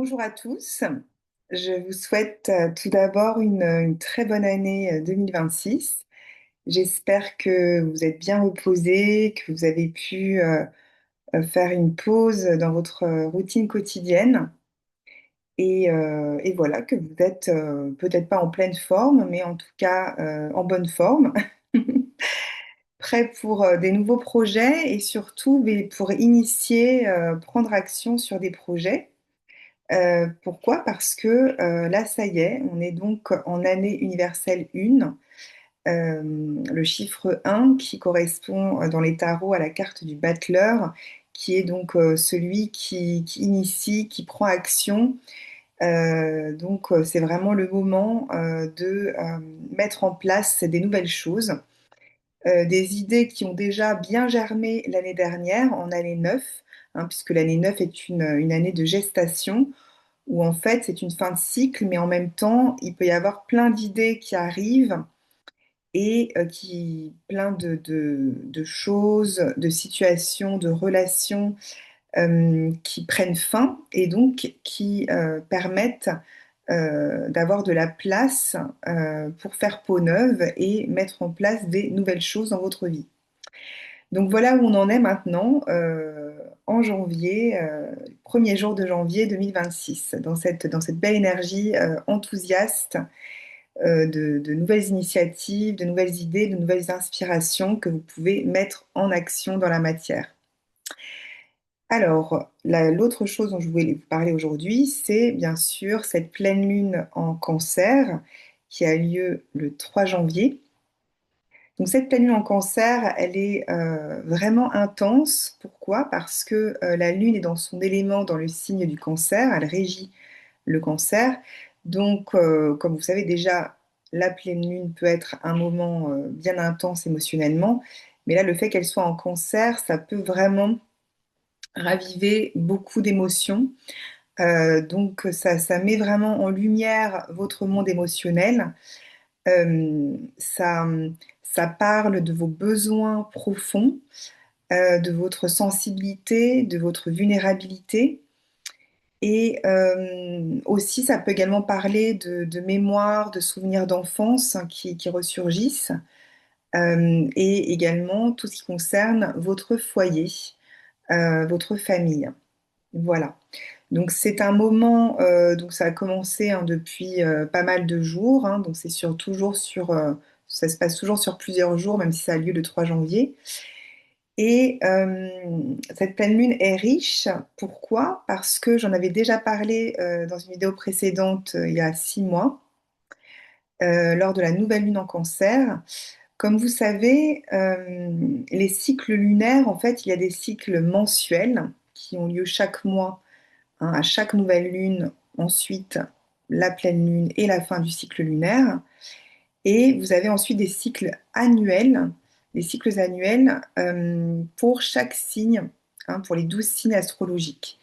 Bonjour à tous. Je vous souhaite tout d'abord une très bonne année 2026. J'espère que vous êtes bien reposés, que vous avez pu faire une pause dans votre routine quotidienne et voilà, que vous êtes peut-être pas en pleine forme, mais en tout cas en bonne forme, prêts pour des nouveaux projets et surtout mais pour initier, prendre action sur des projets. Pourquoi? Parce que là, ça y est, on est donc en année universelle 1, le chiffre 1 qui correspond dans les tarots à la carte du battleur, qui est donc celui qui initie, qui prend action. Donc c'est vraiment le moment de mettre en place des nouvelles choses, des idées qui ont déjà bien germé l'année dernière, en année 9, hein, puisque l'année 9 est une année de gestation où en fait c'est une fin de cycle, mais en même temps, il peut y avoir plein d'idées qui arrivent et plein de choses, de situations, de relations qui prennent fin et donc qui permettent d'avoir de la place pour faire peau neuve et mettre en place des nouvelles choses dans votre vie. Donc voilà où on en est maintenant en janvier, premier jour de janvier 2026, dans cette belle énergie enthousiaste de nouvelles initiatives, de nouvelles idées, de nouvelles inspirations que vous pouvez mettre en action dans la matière. Alors, l'autre chose dont je voulais vous parler aujourd'hui, c'est bien sûr cette pleine lune en Cancer qui a lieu le 3 janvier. Donc cette pleine lune en Cancer, elle est vraiment intense. Pourquoi? Parce que la lune est dans son élément dans le signe du Cancer, elle régit le Cancer. Donc, comme vous savez déjà, la pleine lune peut être un moment bien intense émotionnellement, mais là, le fait qu'elle soit en Cancer, ça peut vraiment raviver beaucoup d'émotions. Donc ça met vraiment en lumière votre monde émotionnel. Ça parle de vos besoins profonds, de votre sensibilité, de votre vulnérabilité. Et aussi, ça peut également parler de mémoire, de souvenirs d'enfance hein, qui ressurgissent, et également tout ce qui concerne votre foyer, votre famille. Voilà. Donc c'est un moment, donc ça a commencé hein, depuis pas mal de jours, hein, donc c'est toujours ça se passe toujours sur plusieurs jours, même si ça a lieu le 3 janvier. Et cette pleine lune est riche. Pourquoi? Parce que j'en avais déjà parlé dans une vidéo précédente il y a 6 mois, lors de la nouvelle lune en Cancer. Comme vous savez, les cycles lunaires, en fait, il y a des cycles mensuels qui ont lieu chaque mois hein, à chaque nouvelle lune, ensuite la pleine lune et la fin du cycle lunaire. Et vous avez ensuite des cycles annuels pour chaque signe, hein, pour les 12 signes astrologiques.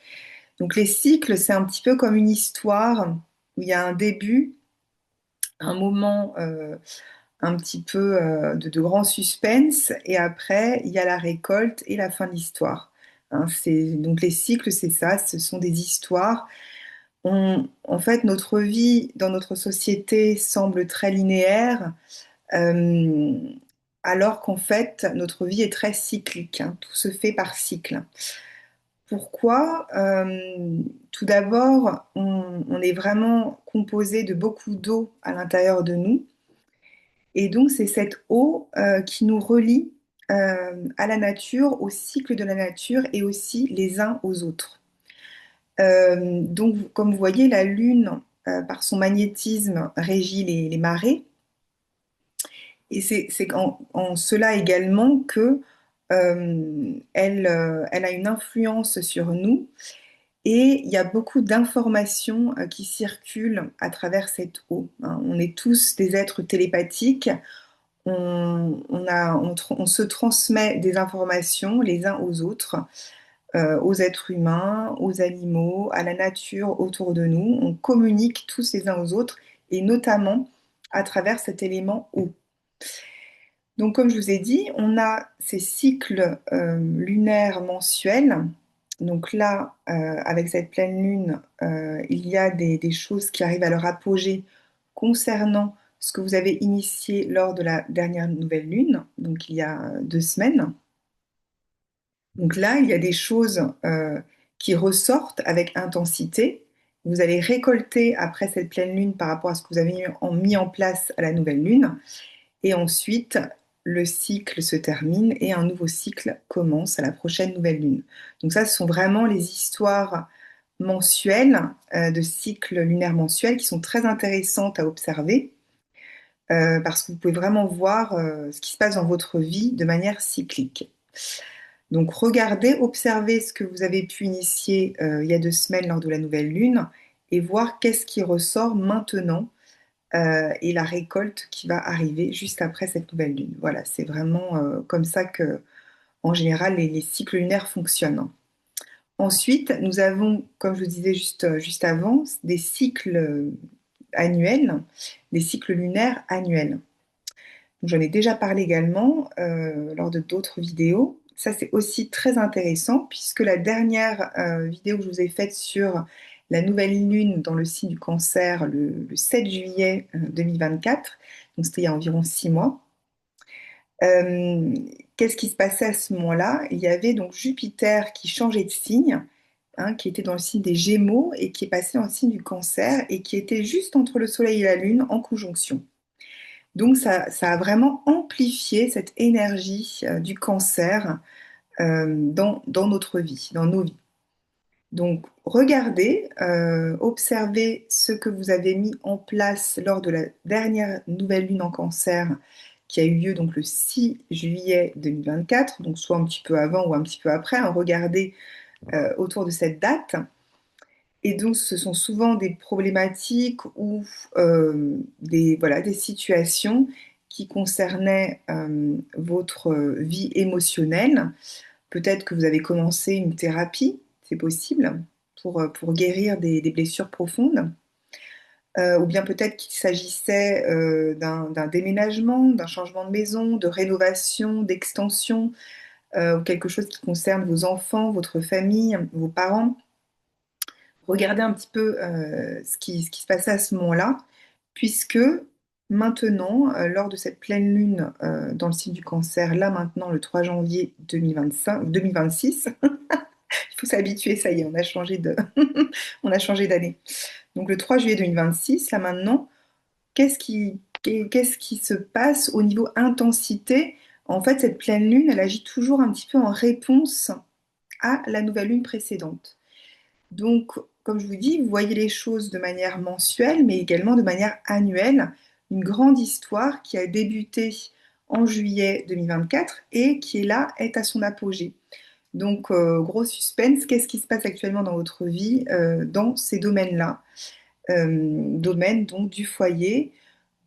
Donc les cycles, c'est un petit peu comme une histoire où il y a un début, un moment un petit peu de grand suspense, et après, il y a la récolte et la fin de l'histoire. Hein, donc les cycles, c'est ça, ce sont des histoires. En fait, notre vie dans notre société semble très linéaire, euh, alors qu'en fait, notre vie est très cyclique, hein. Tout se fait par cycle. Pourquoi? Tout d'abord, on est vraiment composé de beaucoup d'eau à l'intérieur de nous. Et donc, c'est cette eau qui nous relie à la nature, au cycle de la nature et aussi les uns aux autres. Donc, comme vous voyez, la Lune, par son magnétisme, régit les marées. Et c'est en cela également que elle a une influence sur nous. Et il y a beaucoup d'informations qui circulent à travers cette eau, hein. On est tous des êtres télépathiques. On se transmet des informations les uns aux autres, aux êtres humains, aux animaux, à la nature autour de nous. On communique tous les uns aux autres et notamment à travers cet élément eau. Donc, comme je vous ai dit, on a ces cycles lunaires mensuels Donc là, avec cette pleine lune, il y a des choses qui arrivent à leur apogée concernant ce que vous avez initié lors de la dernière nouvelle lune, donc il y a 2 semaines. Donc là, il y a des choses qui ressortent avec intensité. Vous allez récolter après cette pleine lune par rapport à ce que vous avez mis en place à la nouvelle lune. Et ensuite, le cycle se termine et un nouveau cycle commence à la prochaine nouvelle lune. Donc ça, ce sont vraiment les histoires mensuelles, de cycles lunaires mensuels qui sont très intéressantes à observer parce que vous pouvez vraiment voir ce qui se passe dans votre vie de manière cyclique. Donc regardez, observez ce que vous avez pu initier il y a 2 semaines lors de la nouvelle lune et voir qu'est-ce qui ressort maintenant et la récolte qui va arriver juste après cette nouvelle lune. Voilà, c'est vraiment comme ça que, en général, les cycles lunaires fonctionnent. Ensuite, nous avons, comme je vous disais juste avant, des cycles annuels, des cycles lunaires annuels. J'en ai déjà parlé également lors de d'autres vidéos. Ça, c'est aussi très intéressant puisque la dernière vidéo que je vous ai faite sur la nouvelle lune dans le signe du Cancer le 7 juillet 2024, donc c'était il y a environ 6 mois. Euh, Qu'est-ce qui se passait à ce moment-là? Il y avait donc Jupiter qui changeait de signe, hein, qui était dans le signe des Gémeaux et qui est passé dans le signe du Cancer et qui était juste entre le Soleil et la Lune en conjonction. Donc ça a vraiment amplifié cette énergie du cancer dans notre vie, dans nos vies. Donc regardez, observez ce que vous avez mis en place lors de la dernière nouvelle lune en cancer qui a eu lieu donc le 6 juillet 2024, donc soit un petit peu avant ou un petit peu après, hein, regardez autour de cette date. Et donc, ce sont souvent des problématiques ou voilà, des situations qui concernaient votre vie émotionnelle. Peut-être que vous avez commencé une thérapie, c'est possible, pour guérir des blessures profondes. Ou bien peut-être qu'il s'agissait d'un déménagement, d'un changement de maison, de rénovation, d'extension, ou quelque chose qui concerne vos enfants, votre famille, vos parents. Regardez un petit peu ce qui se passait à ce moment-là, puisque maintenant, lors de cette pleine lune dans le signe du Cancer, là maintenant, le 3 janvier 2025, 2026, il faut s'habituer, ça y est, on a changé on a changé d'année. Donc le 3 juillet 2026, là maintenant, qu'est-ce qui se passe au niveau intensité? En fait, cette pleine lune, elle agit toujours un petit peu en réponse à la nouvelle lune précédente. Donc, comme je vous dis, vous voyez les choses de manière mensuelle, mais également de manière annuelle. Une grande histoire qui a débuté en juillet 2024 et qui est là, est à son apogée. Donc, gros suspense, qu'est-ce qui se passe actuellement dans votre vie dans ces domaines-là? Domaines donc du foyer,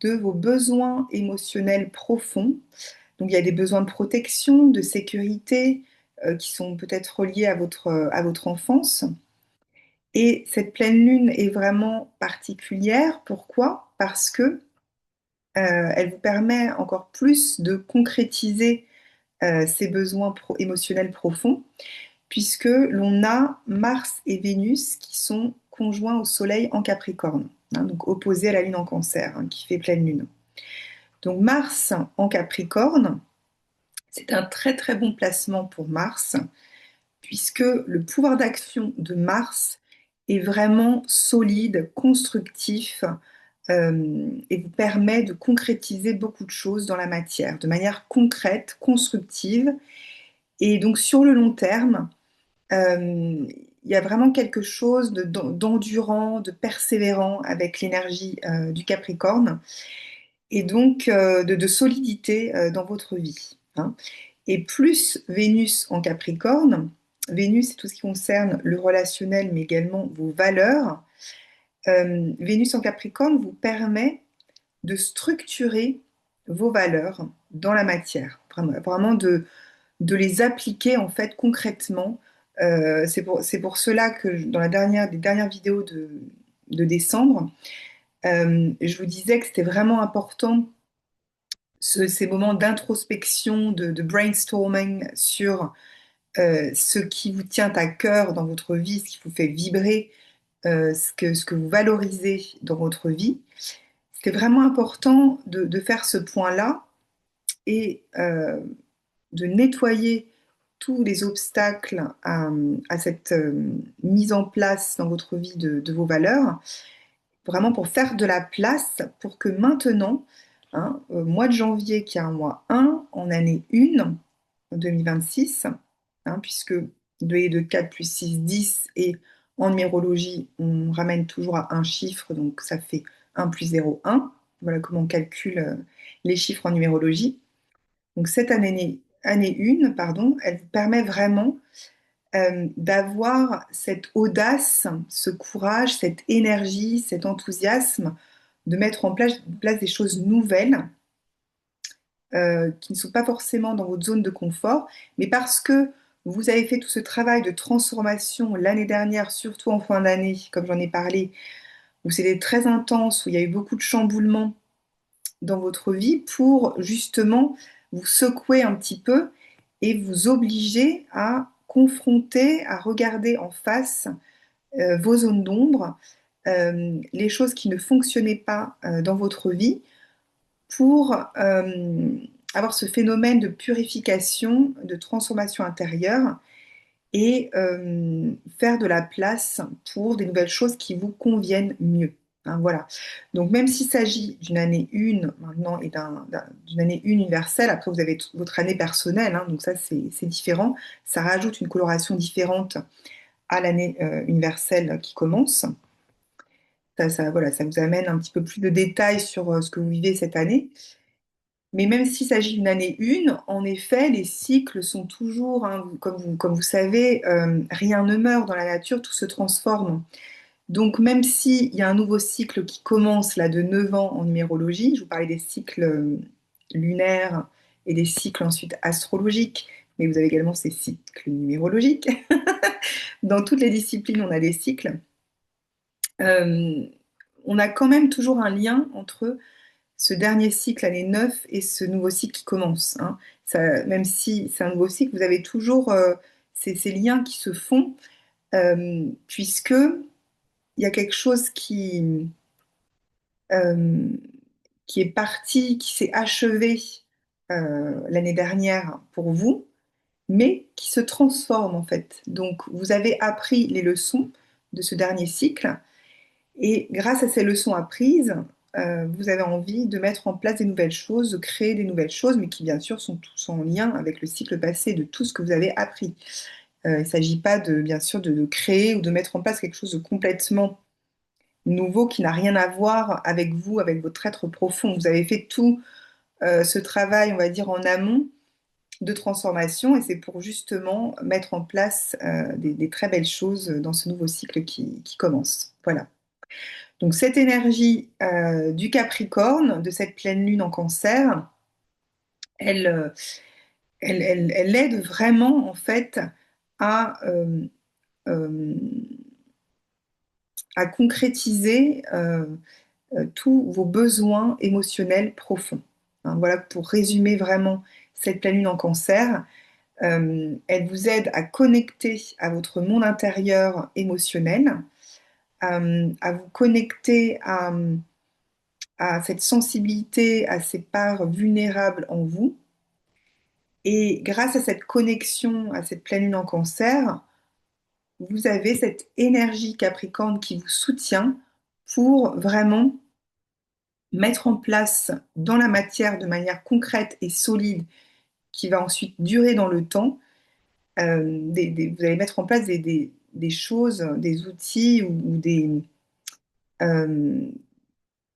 de vos besoins émotionnels profonds. Donc, il y a des besoins de protection, de sécurité qui sont peut-être reliés à votre enfance. Et cette pleine lune est vraiment particulière. Pourquoi? Parce que elle vous permet encore plus de concrétiser ces besoins émotionnels profonds, puisque l'on a Mars et Vénus qui sont conjoints au Soleil en Capricorne, hein, donc opposés à la Lune en Cancer, hein, qui fait pleine lune. Donc Mars en Capricorne, c'est un très très bon placement pour Mars, puisque le pouvoir d'action de Mars est vraiment solide, constructif, et vous permet de concrétiser beaucoup de choses dans la matière, de manière concrète, constructive. Et donc sur le long terme, il y a vraiment quelque chose d'endurant, de persévérant avec l'énergie du Capricorne, et donc de solidité dans votre vie, hein. Et plus Vénus en Capricorne, Vénus, c'est tout ce qui concerne le relationnel, mais également vos valeurs. Vénus en Capricorne vous permet de structurer vos valeurs dans la matière, vraiment de les appliquer en fait concrètement. C'est pour cela que dans des dernières vidéos de décembre, je vous disais que c'était vraiment important ces moments d'introspection, de brainstorming sur ce qui vous tient à cœur dans votre vie, ce qui vous fait vibrer, ce que vous valorisez dans votre vie. C'est vraiment important de faire ce point-là et de nettoyer tous les obstacles à cette mise en place dans votre vie de vos valeurs, vraiment pour faire de la place pour que maintenant, hein, mois de janvier qui est un mois 1, en année 1, en 2026, hein, puisque 2 et 2, 4 plus 6, 10, et en numérologie, on ramène toujours à un chiffre, donc ça fait 1 plus 0, 1. Voilà comment on calcule les chiffres en numérologie. Donc cette année 1, pardon, elle vous permet vraiment d'avoir cette audace, ce courage, cette énergie, cet enthousiasme de mettre en place des choses nouvelles qui ne sont pas forcément dans votre zone de confort, mais parce que vous avez fait tout ce travail de transformation l'année dernière, surtout en fin d'année, comme j'en ai parlé, où c'était très intense, où il y a eu beaucoup de chamboulements dans votre vie pour justement vous secouer un petit peu et vous obliger à confronter, à regarder en face vos zones d'ombre, les choses qui ne fonctionnaient pas dans votre vie pour avoir ce phénomène de purification, de transformation intérieure et faire de la place pour des nouvelles choses qui vous conviennent mieux. Hein, voilà. Donc même s'il s'agit d'une année 1 maintenant et d'une année 1 universelle, après vous avez votre année personnelle, hein, donc ça c'est différent, ça rajoute une coloration différente à l'année universelle qui commence. Voilà, ça vous amène un petit peu plus de détails sur ce que vous vivez cette année. Mais même s'il s'agit d'une année 1, en effet, les cycles sont toujours, hein, comme vous savez, rien ne meurt dans la nature, tout se transforme. Donc même s'il y a un nouveau cycle qui commence là de 9 ans en numérologie, je vous parlais des cycles lunaires et des cycles ensuite astrologiques, mais vous avez également ces cycles numérologiques. Dans toutes les disciplines, on a des cycles. Euh, on a quand même toujours un lien entre ce dernier cycle, année 9, et ce nouveau cycle qui commence. Hein. Même si c'est un nouveau cycle, vous avez toujours ces liens qui se font, puisque il y a quelque chose euh, qui est parti, qui s'est achevé l'année dernière pour vous, mais qui se transforme en fait. Donc, vous avez appris les leçons de ce dernier cycle. Et grâce à ces leçons apprises, vous avez envie de mettre en place des nouvelles choses, de créer des nouvelles choses, mais qui bien sûr sont tous en lien avec le cycle passé, de tout ce que vous avez appris. Il ne s'agit pas bien sûr de créer ou de mettre en place quelque chose de complètement nouveau qui n'a rien à voir avec vous, avec votre être profond. Vous avez fait tout ce travail, on va dire, en amont de transformation, et c'est pour justement mettre en place des très belles choses dans ce nouveau cycle qui commence. Voilà. Donc cette énergie du Capricorne, de cette pleine lune en Cancer, elle, elle aide vraiment en fait à, euh, euh, à concrétiser tous vos besoins émotionnels profonds. Hein, voilà pour résumer vraiment cette pleine lune en Cancer. Elle vous aide à connecter à votre monde intérieur émotionnel, à vous connecter à cette sensibilité, à ces parts vulnérables en vous. Et grâce à cette connexion, à cette pleine lune en Cancer, vous avez cette énergie Capricorne qui vous soutient pour vraiment mettre en place dans la matière de manière concrète et solide, qui va ensuite durer dans le temps. Vous allez mettre en place des choses, des outils ou euh,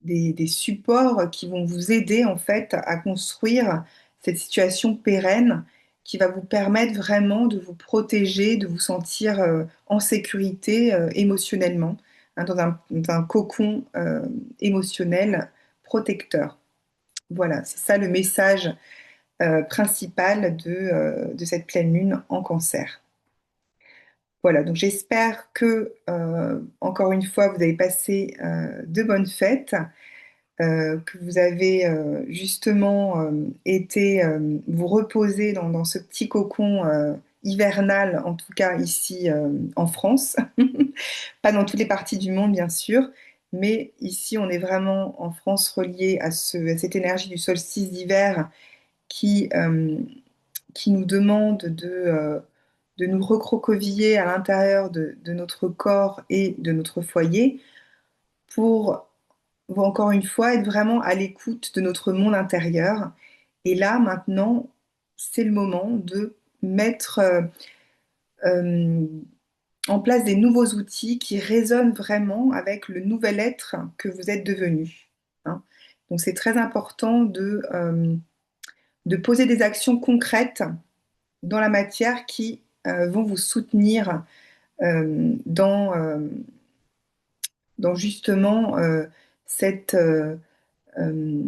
des supports qui vont vous aider en fait à construire cette situation pérenne qui va vous permettre vraiment de vous protéger, de vous sentir en sécurité émotionnellement, hein, dans un cocon émotionnel protecteur. Voilà, c'est ça le message principal de cette pleine lune en Cancer. Voilà, donc j'espère que, encore une fois, vous avez passé de bonnes fêtes, que vous avez justement été vous reposer dans ce petit cocon hivernale, en tout cas ici en France. Pas dans toutes les parties du monde, bien sûr, mais ici, on est vraiment en France relié à cette énergie du solstice d'hiver qui, qui nous demande de nous recroqueviller à l'intérieur de notre corps et de notre foyer pour, encore une fois, être vraiment à l'écoute de notre monde intérieur. Et là, maintenant, c'est le moment de mettre euh, en place des nouveaux outils qui résonnent vraiment avec le nouvel être que vous êtes devenu. Hein. Donc, c'est très important de poser des actions concrètes dans la matière qui vont vous soutenir dans justement cette, euh, euh,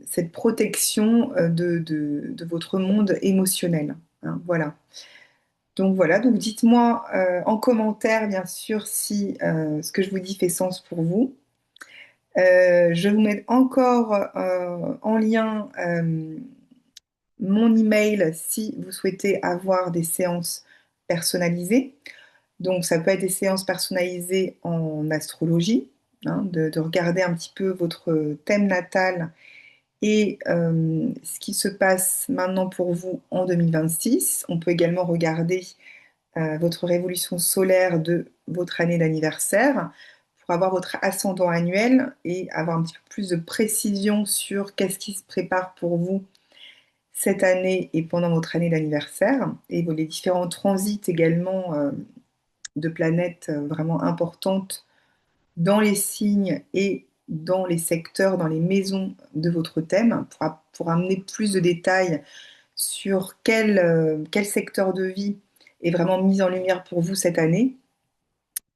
cette protection de votre monde émotionnel. Hein, voilà. Donc voilà, donc dites-moi en commentaire bien sûr si ce que je vous dis fait sens pour vous. Je vais vous mettre encore en lien mon email si vous souhaitez avoir des séances personnalisées. Donc, ça peut être des séances personnalisées en astrologie, hein, de regarder un petit peu votre thème natal et ce qui se passe maintenant pour vous en 2026. On peut également regarder votre révolution solaire de votre année d'anniversaire pour avoir votre ascendant annuel et avoir un petit peu plus de précision sur qu'est-ce qui se prépare pour vous cette année et pendant votre année d'anniversaire et les différents transits également de planètes vraiment importantes dans les signes et dans les secteurs, dans les maisons de votre thème, pour amener plus de détails sur quel secteur de vie est vraiment mis en lumière pour vous cette année.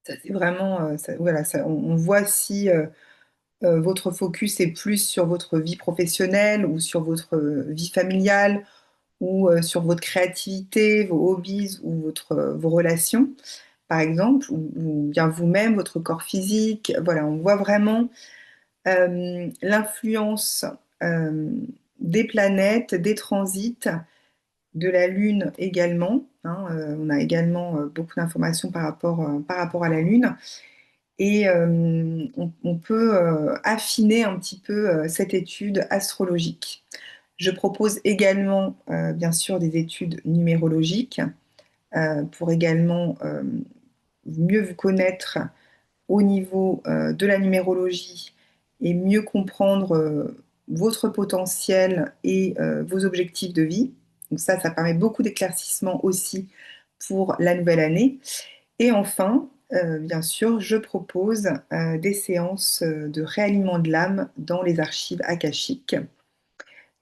Ça, c'est vraiment, voilà, on voit si votre focus est plus sur votre vie professionnelle ou sur votre vie familiale ou sur votre créativité, vos hobbies ou vos relations par exemple, ou bien vous-même, votre corps physique. Voilà, on voit vraiment l'influence euh, des planètes, des transits, de la Lune également. Hein, on a également beaucoup d'informations par rapport à la Lune. Et on peut affiner un petit peu cette étude astrologique. Je propose également, bien sûr, des études numérologiques pour également mieux vous connaître au niveau de la numérologie et mieux comprendre votre potentiel et vos objectifs de vie. Donc ça permet beaucoup d'éclaircissement aussi pour la nouvelle année. Et enfin, bien sûr, je propose des séances de réalignement de l'âme dans les archives akashiques.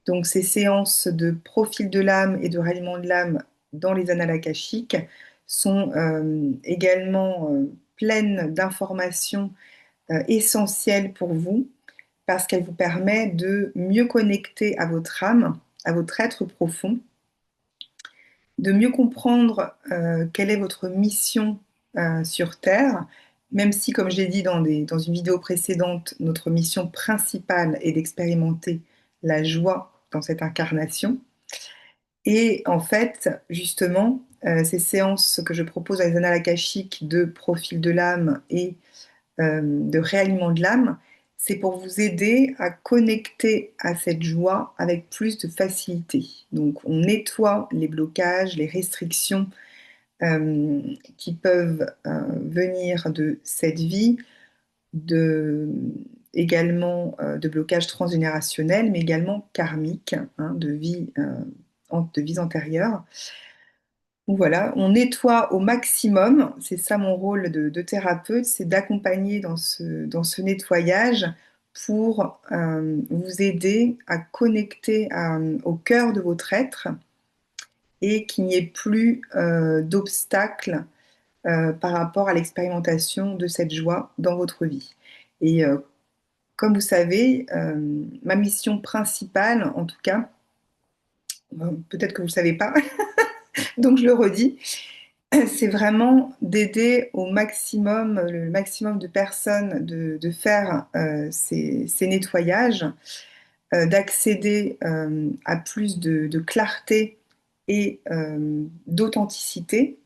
Donc ces séances de profil de l'âme et de ralliement de l'âme dans les annales akashiques sont également pleines d'informations essentielles pour vous parce qu'elles vous permettent de mieux connecter à votre âme, à votre être profond, de mieux comprendre quelle est votre mission sur Terre, même si, comme je l'ai dit dans une vidéo précédente, notre mission principale est d'expérimenter la joie dans cette incarnation. Et en fait, justement, ces séances que je propose à les annales akashiques de profil de l'âme et de réalignement de l'âme, c'est pour vous aider à connecter à cette joie avec plus de facilité. Donc, on nettoie les blocages, les restrictions euh, qui peuvent venir de cette vie, de, également de blocages transgénérationnels, mais également karmiques, hein, de vies antérieures. Donc voilà, on nettoie au maximum, c'est ça mon rôle de thérapeute, c'est d'accompagner dans ce nettoyage pour vous aider à connecter au cœur de votre être et qu'il n'y ait plus d'obstacles par rapport à l'expérimentation de cette joie dans votre vie. Et comme vous savez, ma mission principale, en tout cas, peut-être que vous ne le savez pas, donc je le redis, c'est vraiment d'aider au maximum, le maximum de personnes de faire ces nettoyages, d'accéder à plus de clarté et d'authenticité,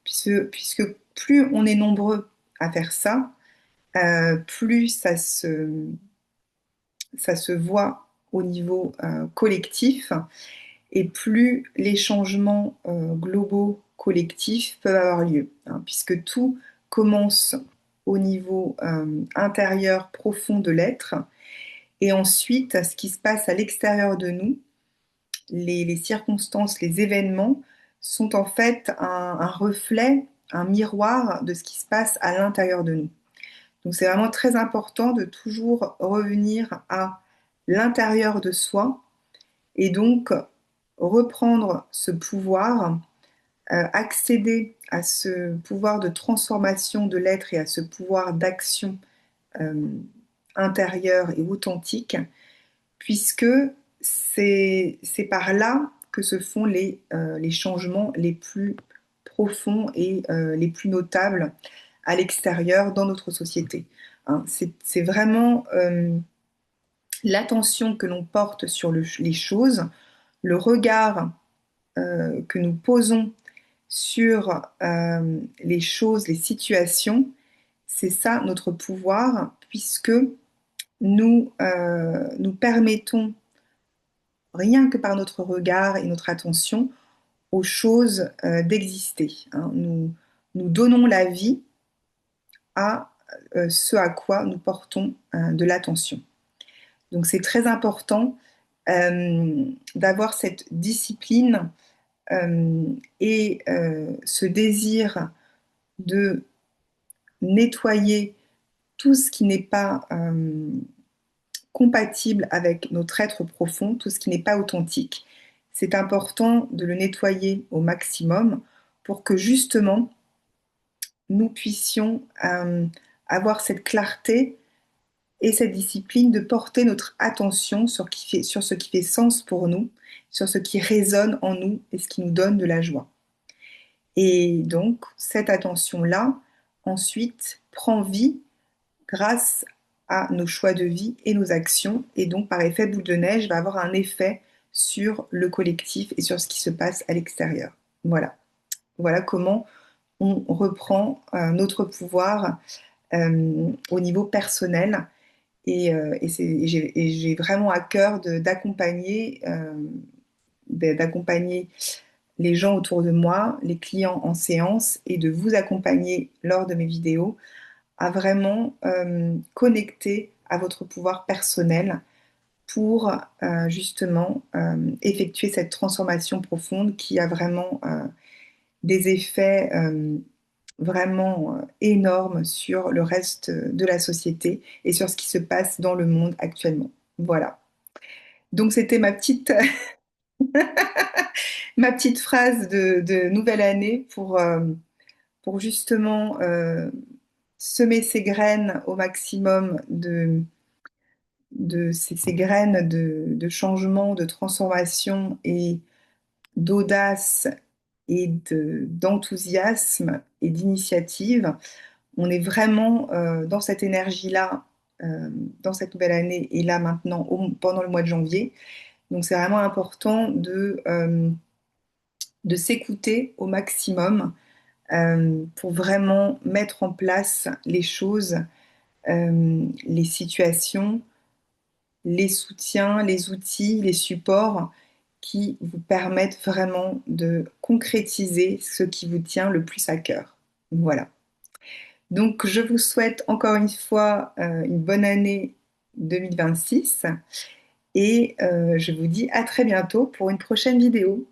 puisque plus on est nombreux à faire ça, plus ça se voit au niveau collectif et plus les changements globaux collectifs peuvent avoir lieu, hein, puisque tout commence au niveau intérieur profond de l'être et ensuite ce qui se passe à l'extérieur de nous, les circonstances, les événements sont en fait un reflet, un miroir de ce qui se passe à l'intérieur de nous. Donc c'est vraiment très important de toujours revenir à l'intérieur de soi et donc reprendre ce pouvoir, accéder à ce pouvoir de transformation de l'être et à ce pouvoir d'action euh, intérieur et authentique, puisque c'est par là que se font les changements les plus profonds et les plus notables à l'extérieur dans notre société. Hein, c'est vraiment l'attention que l'on porte sur les choses, le regard que nous posons sur les choses, les situations, c'est ça notre pouvoir, puisque nous permettons, rien que par notre regard et notre attention, aux choses d'exister, hein. Nous donnons la vie à ce à quoi nous portons de l'attention. Donc c'est très important d'avoir cette discipline et ce désir de nettoyer tout ce qui n'est pas compatible avec notre être profond, tout ce qui n'est pas authentique. C'est important de le nettoyer au maximum pour que justement nous puissions avoir cette clarté et cette discipline de porter notre attention sur ce qui fait sens pour nous, sur ce qui résonne en nous et ce qui nous donne de la joie. Et donc, cette attention-là, ensuite, prend vie grâce à nos choix de vie et nos actions, et donc, par effet boule de neige, va avoir un effet sur le collectif et sur ce qui se passe à l'extérieur. Voilà. Voilà comment on reprend notre pouvoir au niveau personnel. Et j'ai vraiment à cœur d'accompagner les gens autour de moi, les clients en séance, et de vous accompagner lors de mes vidéos à vraiment connecter à votre pouvoir personnel pour justement effectuer cette transformation profonde qui a vraiment des effets vraiment énormes sur le reste de la société et sur ce qui se passe dans le monde actuellement. Voilà. Donc c'était ma petite phrase de nouvelle année pour justement semer ces graines au maximum de ces graines de changement, de transformation et d'audace et d'enthousiasme et d'initiative. On est vraiment dans cette énergie-là, dans cette nouvelle année et là maintenant, pendant le mois de janvier. Donc c'est vraiment important de s'écouter au maximum pour vraiment mettre en place les choses, les situations, les soutiens, les outils, les supports qui vous permettent vraiment de concrétiser ce qui vous tient le plus à cœur. Voilà. Donc, je vous souhaite encore une fois une bonne année 2026 et je vous dis à très bientôt pour une prochaine vidéo.